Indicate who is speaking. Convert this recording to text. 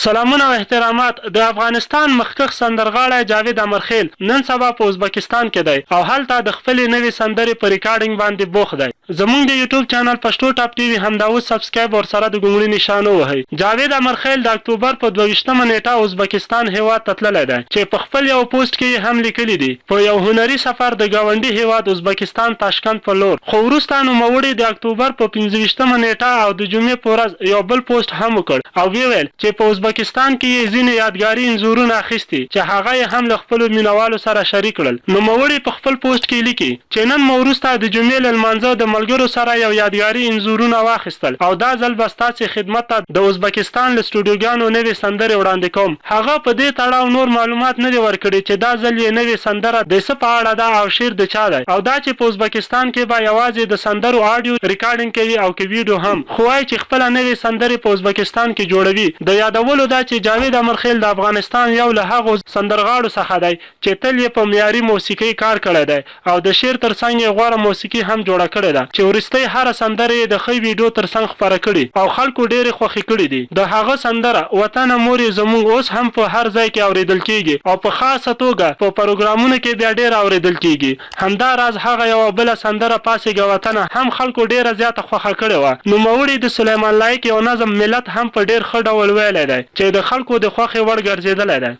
Speaker 1: سلامونه او احترامات. د افغانستان مخکښ سندرغاړی جاوید امرخیل نن سبا په ازبکستان کې دی او هلته د خپلې نوې سندرې په ریکارډینګ باندې بوخت دی. زموږ د یوټیوب چینل پښتو ټاپ ټي وي همدا اوس سبسکرایب ورسره د ګونګړي نشان ووهئ. جاوید امرخیل د اکتوبر په 22مه نیټه ازبکستان هیواد ته تللی دی چې په خپل یو پوسټ کې هم لیکلي دي په یو هنري سفر د ګاونډي هیواد ازبکستان تاشکند په لور. خو وروسته نوموړي د اکتوبر په 25مه نیټه او د جمعې په ورځ یو بل پوسټ هم وکړ او ویل چې په ازبکستان کې یې ځینې یادګاري انځورونه اخیستي چې هغه یې هم له خپلو مینوالو سره شریک کړل. نوموړي په خپل پوسټ کې لیکي چې نن مو وروسته د جمعې له لمانځه د ملګرو سره یو یادګاري انځورونه واخیستل او دا ځل به ستاسې خدمت ته د ازبکستان له سټوډیوګانو نوې سندرې وړاندې کوم. هغه په دې تړاو نور معلومات نه دي ورکړي چې دا ځل یې نوې سندره د څه په اړه ده او شعر د چا دی او دا چې په ازبکستان کې به یوازې د سندرو آډیو ریکارډینګ کوي او که ویډیو هم. خو وایي چې خپله نوې سندرې په ازبکستان کې جوړوي. د یادولو دا چې جاوید امرخیل د افغانستان یو له هغو سندرغاړو څخه دی چې تل یې په معیاري موسیقۍ کار کړی دی او د شعر ترڅنګ یې غوره موسیقي هم جوړه کړې ده چې وروستۍ هره سندره یې د ښه ویډیو ترڅنګ خپره کړي او خلکو ډېرې خوښې کړي دي. د هغه سندره وطنه مور یې زموږ اوس هم په هر ځای کې اورېدل کېږي او په خاصه توګه په پروګرامونو کې بیا ډېر اورېدل کېږي. همدا راز هغه یوه بله سندره پاسېږه وطنه هم خلکو ډېره زیاته خوښه کړې وه. نوموړي د سلیمان لایق یو نظم ملت هم په ډېر ښه ډول ویلی دی چې د خلکو د خوښې وړ ګرځېدلی دی.